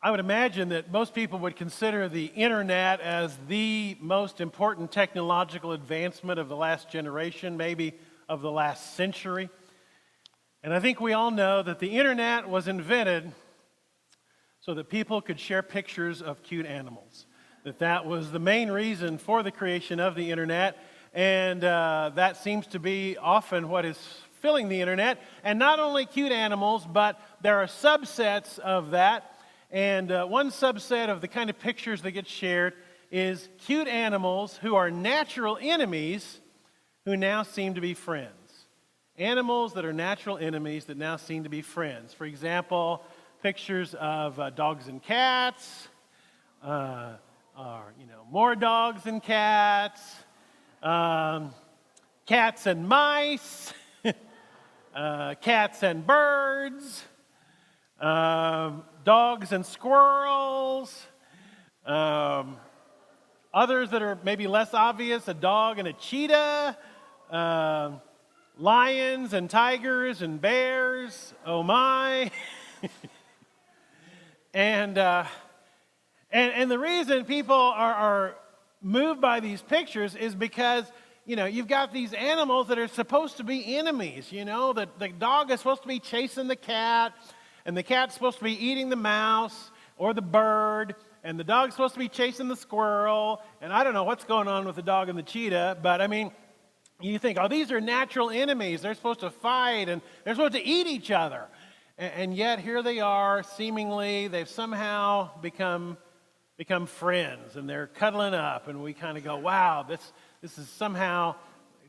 I would imagine that most people would consider the internet as the most important technological advancement of the last generation, maybe of the last century. And I think we all know that the internet was invented so that people could share pictures of cute animals. That was the main reason for the creation of the internet, and that seems to be often what is filling the internet. And not only cute animals, but there are subsets of that. And one subset of the kind of pictures that get shared is cute animals who are natural enemies who now seem to be friends. Animals that are natural enemies that now seem to be friends. For example, pictures of dogs and cats, more dogs and cats, cats and mice, cats and birds, dogs and squirrels, others that are maybe less obvious, a dog and a cheetah, lions and tigers and bears, oh my. And the reason people are moved by these pictures is because, you've got these animals that are supposed to be enemies, that the dog is supposed to be chasing the cat, and the cat's supposed to be eating the mouse or the bird, and the dog's supposed to be chasing the squirrel, and I don't know what's going on with the dog and the cheetah, but you think, these are natural enemies. They're supposed to fight, and they're supposed to eat each other. And yet here they are, seemingly, they've somehow become friends, and they're cuddling up, and we kind of go, wow, this is somehow,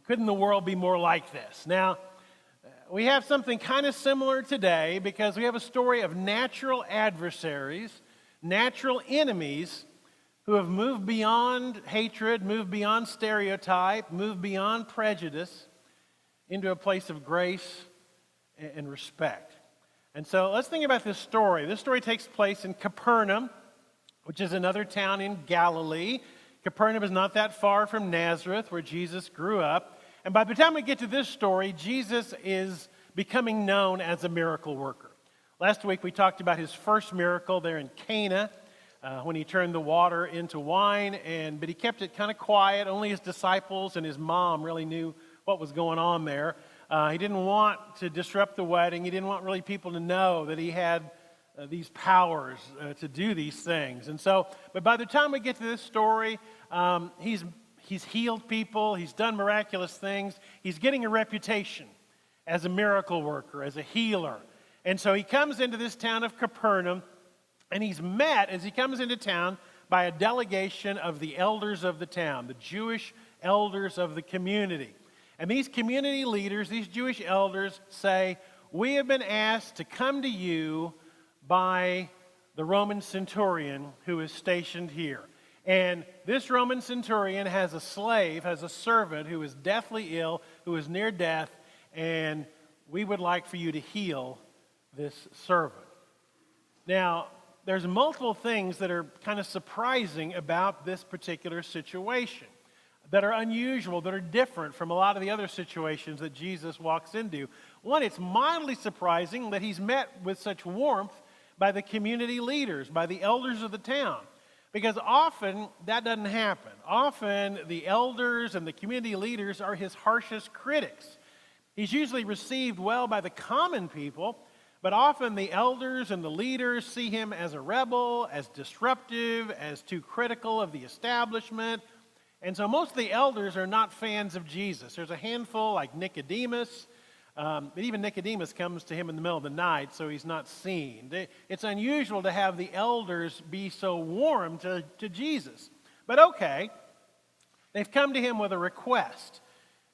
couldn't the world be more like this? Now, we have something kind of similar today because we have a story of natural adversaries, natural enemies who have moved beyond hatred, moved beyond stereotype, moved beyond prejudice into a place of grace and respect. And so let's think about this story. This story takes place in Capernaum, which is another town in Galilee. Capernaum is not that far from Nazareth, where Jesus grew up. And by the time we get to this story, Jesus is becoming known as a miracle worker. Last week we talked about his first miracle there in Cana, when he turned the water into wine, but he kept it kind of quiet. Only his disciples and his mom really knew what was going on there. He didn't want to disrupt the wedding. He didn't want really people to know that he had these powers to do these things. And so, but by the time we get to this story, he's healed people. He's done miraculous things. He's getting a reputation as a miracle worker, as a healer. And so he comes into this town of Capernaum, and he's met, as he comes into town, by a delegation of the elders of the town, the Jewish elders of the community. And these community leaders, these Jewish elders, say, we have been asked to come to you by the Roman centurion who is stationed here. And this Roman centurion has a slave, has a servant who is deathly ill, who is near death, and we would like for you to heal this servant. Now, there's multiple things that are kind of surprising about this particular situation, that are unusual, that are different from a lot of the other situations that Jesus walks into. One, it's mildly surprising that he's met with such warmth by the community leaders, by the elders of the town. Because often that doesn't happen. Often the elders and the community leaders are his harshest critics. He's usually received well by the common people, but often the elders and the leaders see him as a rebel, as disruptive, as too critical of the establishment. And so most of the elders are not fans of Jesus. There's a handful like Nicodemus, but even Nicodemus comes to him in the middle of the night, so he's not seen. It's unusual to have the elders be so warm to Jesus. But okay, they've come to him with a request.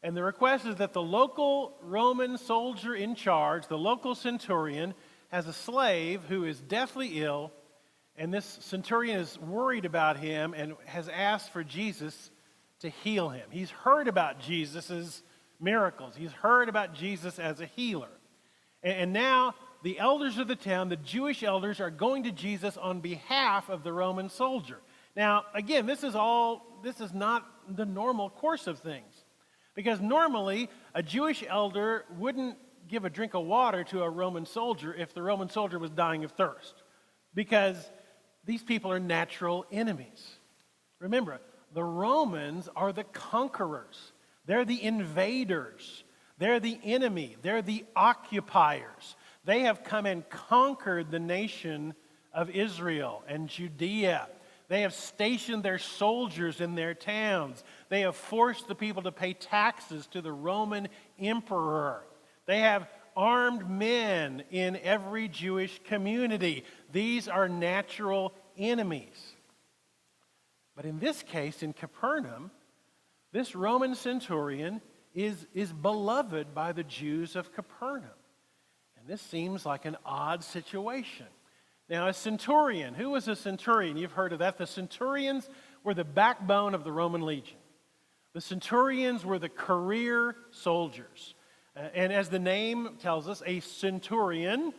And the request is that the local Roman soldier in charge, the local centurion, has a slave who is deathly ill, and this centurion is worried about him and has asked for Jesus to heal him. He's heard about Jesus' miracles. He's heard about Jesus as a healer. And now the elders of the town, the Jewish elders, are going to Jesus on behalf of the Roman soldier. Now, again, this is not the normal course of things. Because normally, a Jewish elder wouldn't give a drink of water to a Roman soldier if the Roman soldier was dying of thirst. Because these people are natural enemies. Remember, the Romans are the conquerors. They're the invaders. They're the enemy. They're the occupiers. They have come and conquered the nation of Israel and Judea. They have stationed their soldiers in their towns. They have forced the people to pay taxes to the Roman emperor. They have armed men in every Jewish community. These are natural enemies. But in this case, in Capernaum, this Roman centurion is beloved by the Jews of Capernaum. And this seems like an odd situation. Now, a centurion, who was a centurion? You've heard of that. The centurions were the backbone of the Roman legion. The centurions were the career soldiers. And as the name tells us, a centurion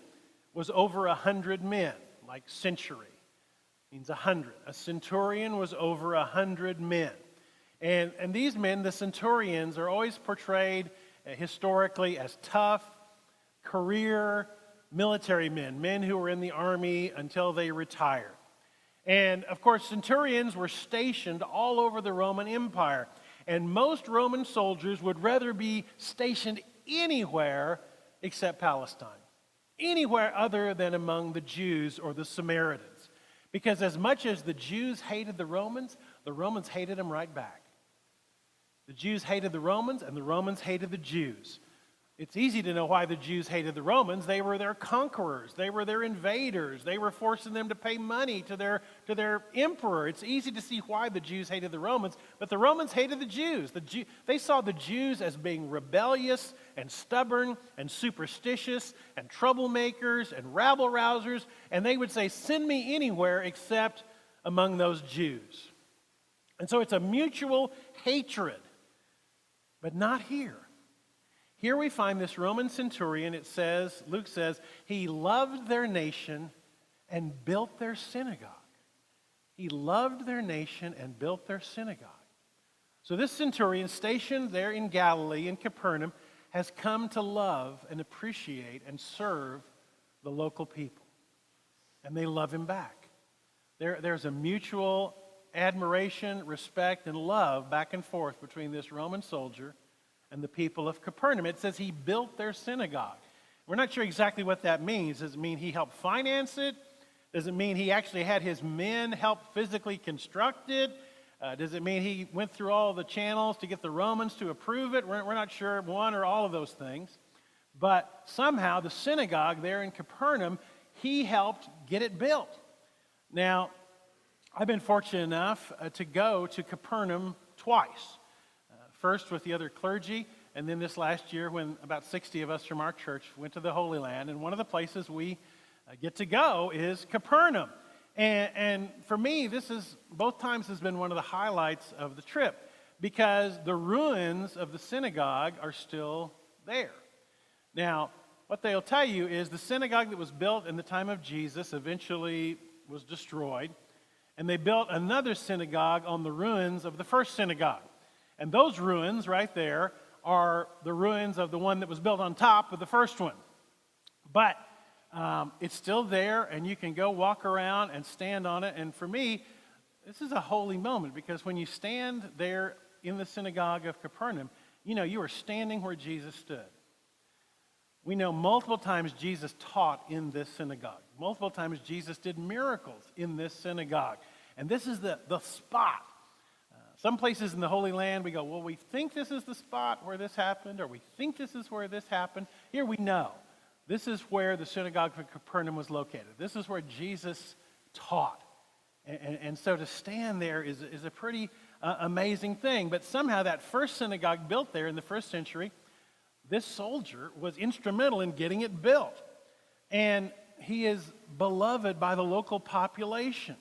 was over 100 men, like century means 100. A centurion was over 100 men. And these men, the centurions, are always portrayed historically as tough, career military men, men who were in the army until they retired. And of course, centurions were stationed all over the Roman Empire. And most Roman soldiers would rather be stationed anywhere except Palestine, anywhere other than among the Jews or the Samaritans. Because as much as the Jews hated the Romans hated them right back. The Jews hated the Romans, and the Romans hated the Jews. It's easy to know why the Jews hated the Romans. They were their conquerors. They were their invaders. They were forcing them to pay money to their emperor. It's easy to see why the Jews hated the Romans, but the Romans hated the Jews. They saw the Jews as being rebellious and stubborn and superstitious and troublemakers and rabble-rousers, and they would say, send me anywhere except among those Jews. And so it's a mutual hatred, but not here. Here we find this Roman centurion. Luke says, he loved their nation and built their synagogue. He loved their nation and built their synagogue. So this centurion, stationed there in Galilee, in Capernaum, has come to love and appreciate and serve the local people. And they love him back. There's a mutual admiration, respect, and love back and forth between this Roman soldier and the people of Capernaum. It says he built their synagogue. We're not sure exactly what that means. Does it mean he helped finance it? Does it mean he actually had his men help physically construct it? Does it mean he went through all the channels to get the Romans to approve it? We're not sure, one or all of those things. But somehow the synagogue there in Capernaum, he helped get it built. Now, I've been fortunate enough to go to Capernaum twice. First with the other clergy, and then this last year when about 60 of us from our church went to the Holy Land. And one of the places we get to go is Capernaum. And for me, both times has been one of the highlights of the trip, because the ruins of the synagogue are still there. Now, what they'll tell you is the synagogue that was built in the time of Jesus eventually was destroyed, and they built another synagogue on the ruins of the first synagogue. And those ruins right there are the ruins of the one that was built on top of the first one. But it's still there, and you can go walk around and stand on it. And for me, this is a holy moment, because when you stand there in the synagogue of Capernaum, you are standing where Jesus stood. We know multiple times Jesus taught in this synagogue. Multiple times Jesus did miracles in this synagogue. And this is the spot. Some places in the Holy Land, we go, well, we think this is the spot where this happened, or we think this is where this happened. Here we know. This is where the synagogue of Capernaum was located. This is where Jesus taught. And so to stand there is a pretty amazing thing. But somehow that first synagogue built there in the first century, this soldier was instrumental in getting it built. And he is beloved by the local population.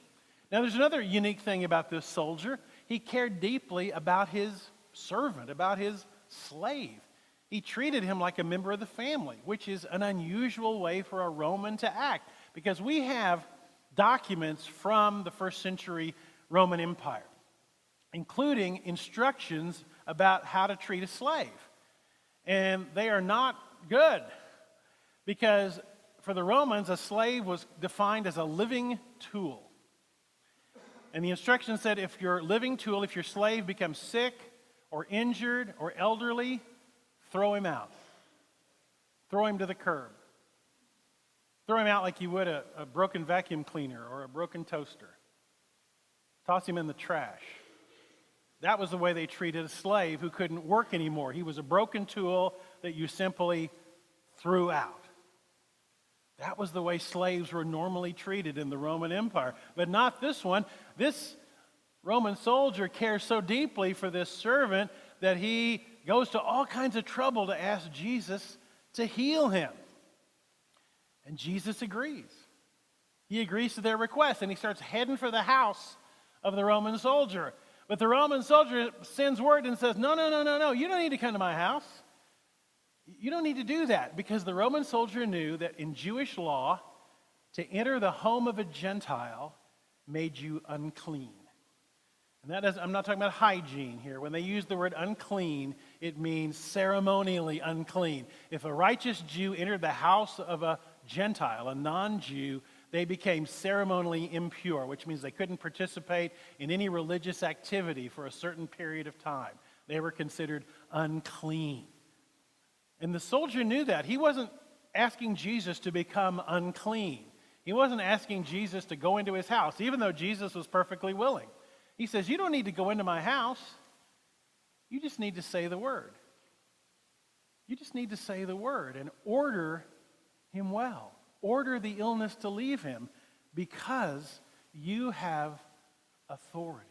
Now, there's another unique thing about this soldier. He cared deeply about his servant, about his slave. He treated him like a member of the family, which is an unusual way for a Roman to act, because we have documents from the first century Roman Empire, including instructions about how to treat a slave. And they are not good, because for the Romans, a slave was defined as a living tool. And the instruction said, if your living tool, if your slave becomes sick or injured or elderly, throw him out. Throw him to the curb. Throw him out like you would a broken vacuum cleaner or a broken toaster. Toss him in the trash. That was the way they treated a slave who couldn't work anymore. He was a broken tool that you simply threw out. That was the way slaves were normally treated in the Roman Empire. But not this one. This Roman soldier cares so deeply for this servant that he goes to all kinds of trouble to ask Jesus to heal him. And Jesus agrees. He agrees to their request, and he starts heading for the house of the Roman soldier. But the Roman soldier sends word and says, no, you don't need to come to my house. You don't need to do that, because the Roman soldier knew that in Jewish law, to enter the home of a Gentile made you unclean. And I'm not talking about hygiene here. When they use the word unclean, it means ceremonially unclean. If a righteous Jew entered the house of a Gentile, a non-Jew, they became ceremonially impure, which means they couldn't participate in any religious activity for a certain period of time. They were considered unclean. And the soldier knew that. He wasn't asking Jesus to become unclean. He wasn't asking Jesus to go into his house, even though Jesus was perfectly willing. He says, you don't need to go into my house. You just need to say the word. You just need to say the word and order him well. Order the illness to leave him, because you have authority.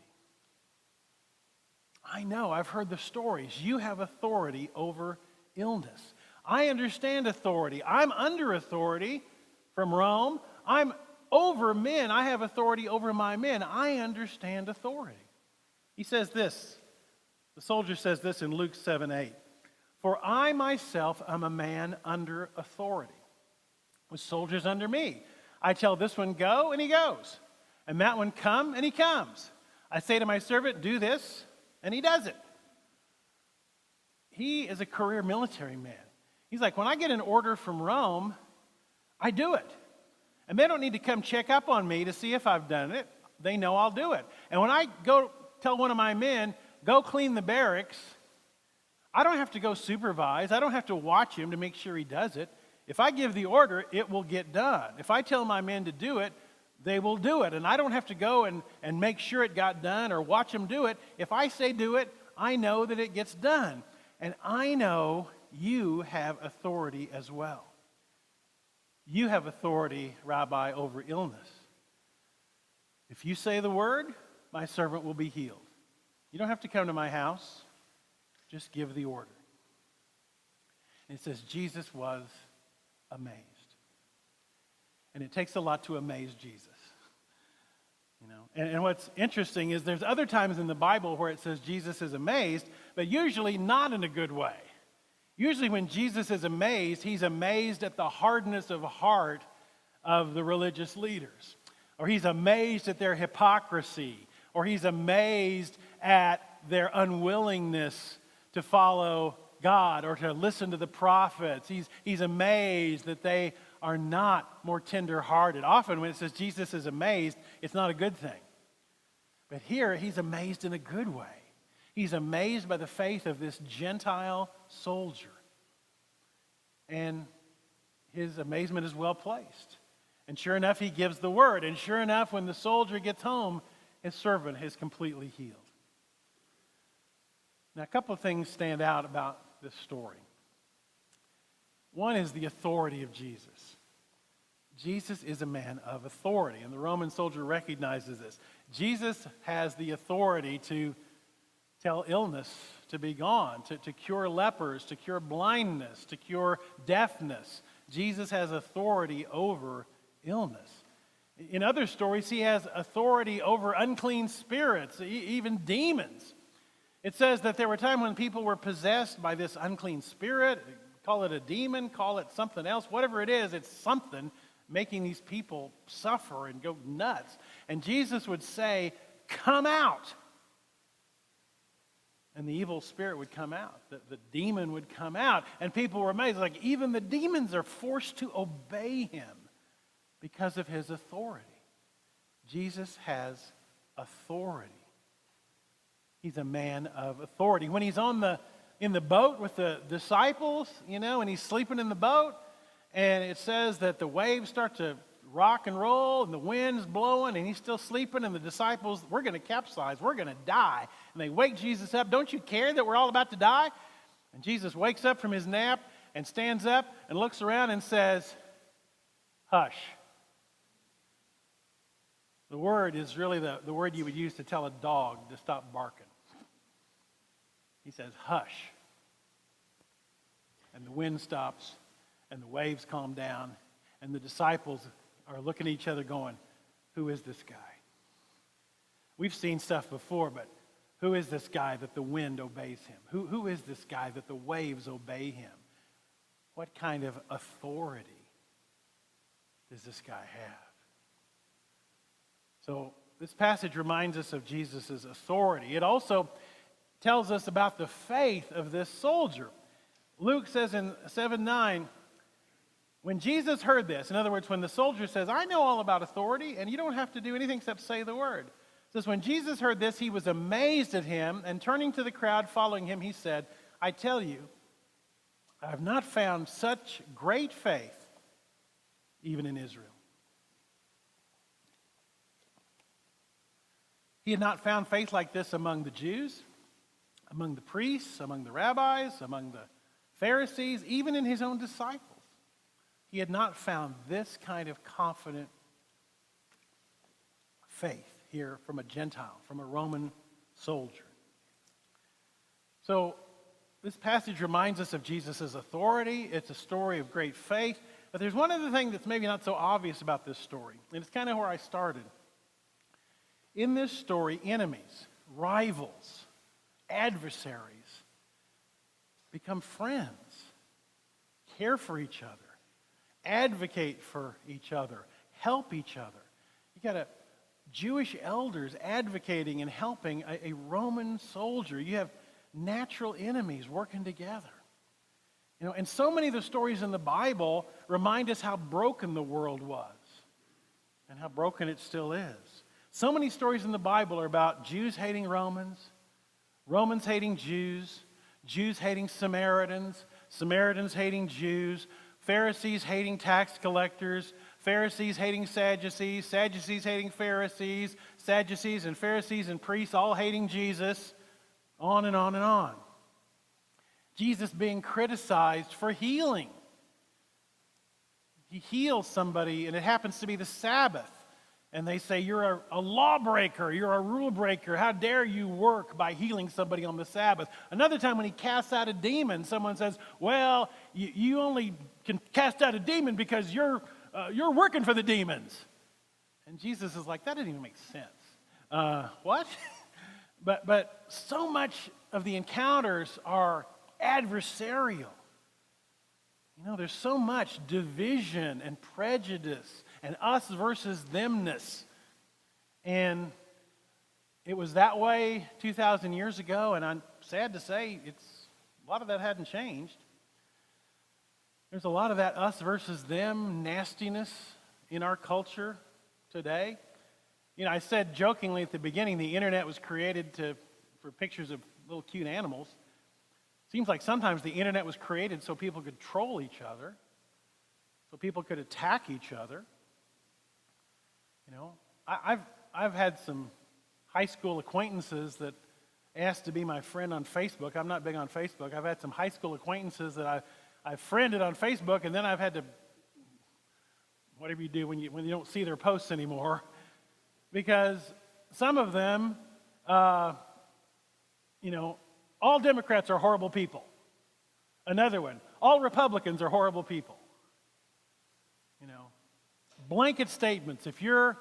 I know, I've heard the stories. You have authority over illness. I understand authority. I'm under authority from Rome. I'm over men. I have authority over my men. I understand authority. He says this. The soldier says this in Luke 7:8. For I myself am a man under authority, with soldiers under me. I tell this one, go, and he goes. And that one, come, and he comes. I say to my servant, do this, and he does it. He is a career military man. He's like, when I get an order from Rome, I do it. And they don't need to come check up on me to see if I've done it. They know I'll do it. And when I go tell one of my men, go clean the barracks, I don't have to go supervise. I don't have to watch him to make sure he does it. If I give the order, it will get done. If I tell my men to do it, they will do it. And I don't have to go and make sure it got done or watch them do it. If I say do it, I know that it gets done. And I know you have authority as well. You have authority, Rabbi, over illness. If you say the word, my servant will be healed. You don't have to come to my house. Just give the order. And it says Jesus was amazed. And it takes a lot to amaze Jesus. You know, and what's interesting is there's other times in the Bible where it says Jesus is amazed, but usually not in a good way. Usually when Jesus is amazed, he's amazed at the hardness of heart of the religious leaders. Or he's amazed at their hypocrisy. Or he's amazed at their unwillingness to follow God or to listen to the prophets. He's amazed that they are not more tender-hearted. Often when it says Jesus is amazed, it's not a good thing. But here, he's amazed in a good way. He's amazed by the faith of this Gentile soldier. And his amazement is well placed. And sure enough, he gives the word. And sure enough, when the soldier gets home, his servant is completely healed. Now, a couple of things stand out about this story. One is the authority of Jesus. Jesus is a man of authority, and the Roman soldier recognizes this. Jesus has the authority to tell illness to be gone, to cure lepers, to cure blindness, to cure deafness. Jesus has authority over illness. In other stories, he has authority over unclean spirits, even demons. It says that there were times when people were possessed by this unclean spirit. Call it a demon, call it something else. Whatever it is, it's something making these people suffer and go nuts. And Jesus would say, come out. And the evil spirit would come out. The demon would come out. And people were amazed. Like, even the demons are forced to obey him because of his authority. Jesus has authority. He's a man of authority. When he's in the boat with the disciples, and he's sleeping in the boat, and it says that the waves start to rock and roll, and the wind's blowing, and he's still sleeping, and the disciples, we're going to capsize, we're going to die. And they wake Jesus up. Don't you care that we're all about to die? And Jesus wakes up from his nap and stands up and looks around and says, hush. The word is really the word you would use to tell a dog to stop barking. He says, hush. And the wind stops, and the waves calm down, and the disciples are looking at each other going, who is this guy? We've seen stuff before, but who is this guy that the wind obeys him? Who is this guy that the waves obey him? What kind of authority does this guy have? So this passage reminds us of Jesus' authority. It also tells us about the faith of this soldier. Luke says in 7:9, when Jesus heard this, in other words, when the soldier says, I know all about authority, and you don't have to do anything except say the word. It says, when Jesus heard this, he was amazed at him, and turning to the crowd following him, he said, I tell you, I have not found such great faith even in Israel. He had not found faith like this among the Jews, among the priests, among the rabbis, among the Pharisees, even in his own disciples. He had not found this kind of confident faith here from a Gentile, from a Roman soldier. So this passage reminds us of Jesus' authority. It's a story of great faith. But there's one other thing that's maybe not so obvious about this story, and it's kind of where I started. In this story, enemies, rivals, adversaries become friends, care for each other, advocate for each other, help each other. You got Jewish elders advocating and helping a Roman soldier. You have natural enemies working together. And so many of the stories in the Bible remind us how broken the world was and how broken it still is. So many stories in the Bible are about Jews hating Romans, Romans hating Jews, Jews hating Samaritans, Samaritans hating Jews, Pharisees hating tax collectors, Pharisees hating Sadducees, Sadducees hating Pharisees, Sadducees and Pharisees and priests all hating Jesus, on and on and on. Jesus being criticized for healing. He heals somebody, and it happens to be the Sabbath. And they say, you're a lawbreaker, you're a rule breaker. How dare you work by healing somebody on the Sabbath? Another time when he casts out a demon, someone says, well, you only can cast out a demon because you're working for the demons. And Jesus is like, that didn't even make sense. What? But so much of the encounters are adversarial. There's so much division and prejudice and us versus themness. And it was that way 2,000 years ago, and I'm sad to say a lot of that hadn't changed. There's a lot of that us versus them nastiness in our culture today. I said jokingly at the beginning, the internet was created for pictures of little cute animals. Seems like sometimes the internet was created so people could troll each other, so people could attack each other. I've had some high school acquaintances that asked to be my friend on Facebook. I'm not big on Facebook. I've had some high school acquaintances that I've friended on Facebook, and then I've had to, whatever you do when you don't see their posts anymore, because some of them, all Democrats are horrible people. Another one, all Republicans are horrible people. Blanket statements. If you're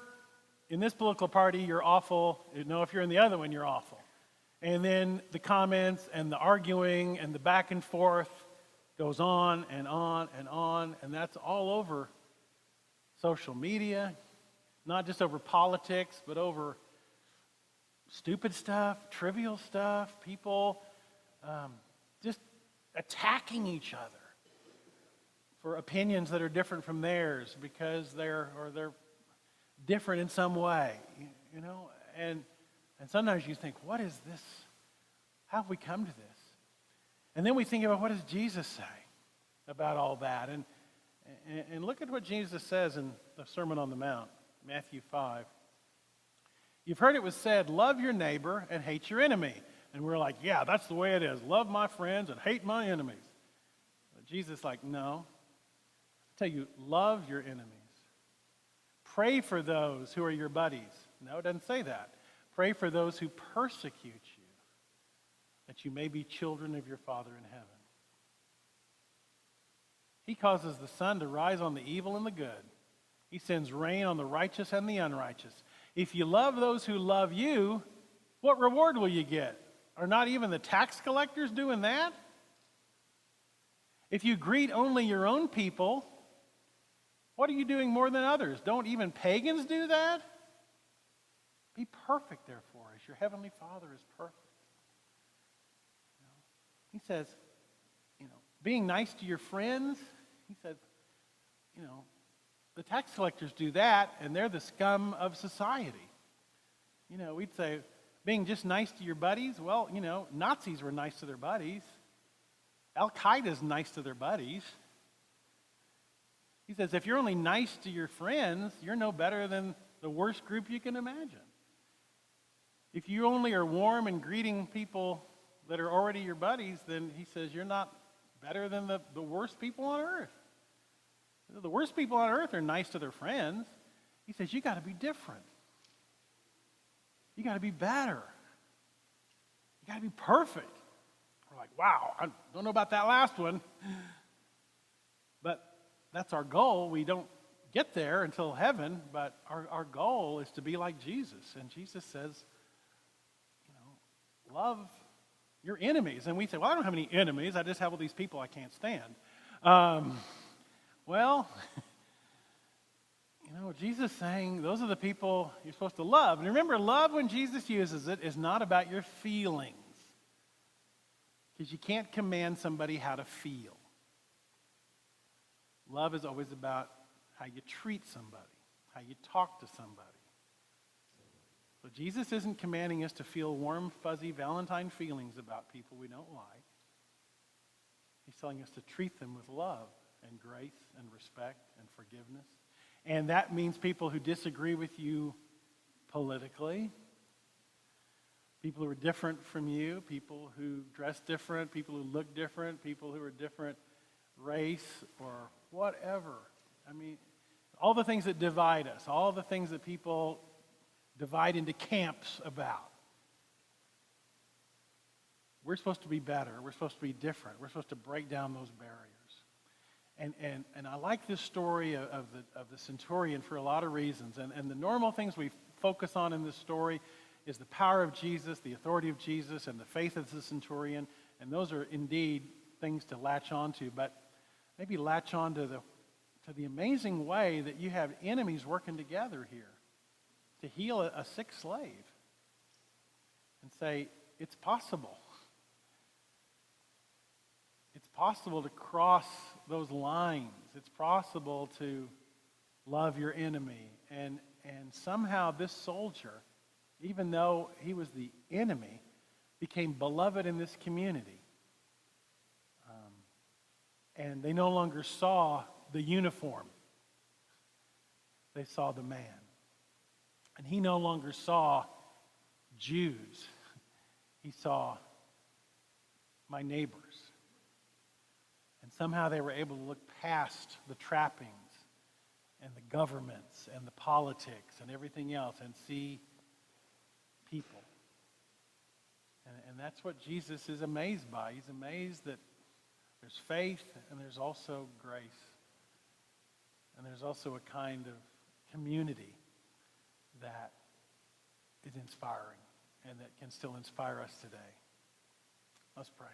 in this political party, you're awful. If you're in the other one, you're awful. And then the comments and the arguing and the back and forth goes on and on and on. And that's all over social media, not just over politics, but over stupid stuff, trivial stuff, people just attacking each other for opinions that are different from theirs because they're different in some way, And sometimes you think, what is this? How have we come to this? And then we think about, what does Jesus say about all that? And look at what Jesus says in the Sermon on the Mount, Matthew 5. You've heard it was said, love your neighbor and hate your enemy. And we're like, yeah, that's the way it is. Love my friends and hate my enemies. But Jesus is like, no. I tell you, love your enemies. Pray for those who are your buddies. No, it doesn't say that. Pray for those who persecute you, that you may be children of your Father in heaven. He causes the sun to rise on the evil and the good. He sends rain on the righteous and the unrighteous. If you love those who love you, what reward will you get? Are not even the tax collectors doing that? If you greet only your own people, what are you doing more than others? Don't even pagans do that? Be perfect, therefore, as your heavenly Father is perfect. He says, being nice to your friends, he said, the tax collectors do that, and they're the scum of society. We'd say, being just nice to your buddies, well, Nazis were nice to their buddies. Al-Qaeda's nice to their buddies. He says, if you're only nice to your friends, you're no better than the worst group you can imagine. If you only are warm and greeting people that are already your buddies, then he says you're not better than the worst people on earth. The worst people on earth are nice to their friends. He says you got to be different. You got to be better. You got to be perfect. We're like, wow, I don't know about that last one. But that's our goal. We don't get there until heaven, but our goal is to be like Jesus. And Jesus says, love your enemies. And we say, well, I don't have any enemies. I just have all these people I can't stand. Jesus saying those are the people you're supposed to love. And remember, love, when Jesus uses it, is not about your feelings. Because you can't command somebody how to feel. Love is always about how you treat somebody, how you talk to somebody. So Jesus isn't commanding us to feel warm, fuzzy Valentine feelings about people we don't like. He's telling us to treat them with love and grace and respect and forgiveness. And that means people who disagree with you politically, people who are different from you, people who dress different, people who look different, people who are different race or whatever. I mean, all the things that divide us, all the things that people divide into camps about. We're supposed to be better. We're supposed to be different. We're supposed to break down those barriers. And I like this story of the Centurion for a lot of reasons. And the normal things we focus on in this story is the power of Jesus, the authority of Jesus, and the faith of the Centurion. And those are indeed things to latch onto. But maybe latch on to the amazing way that you have enemies working together here to heal a sick slave. And say, it's possible. It's possible to cross those lines. It's possible to love your enemy. And somehow this soldier, even though he was the enemy, became beloved in this community. And they no longer saw the uniform. They saw the man. And he no longer saw Jews. He saw my neighbors. And somehow they were able to look past the trappings and the governments and the politics and everything else and see people. And that's what Jesus is amazed by. He's amazed that there's faith and there's also grace. And there's also a kind of community that is inspiring and that can still inspire us today. Let's pray.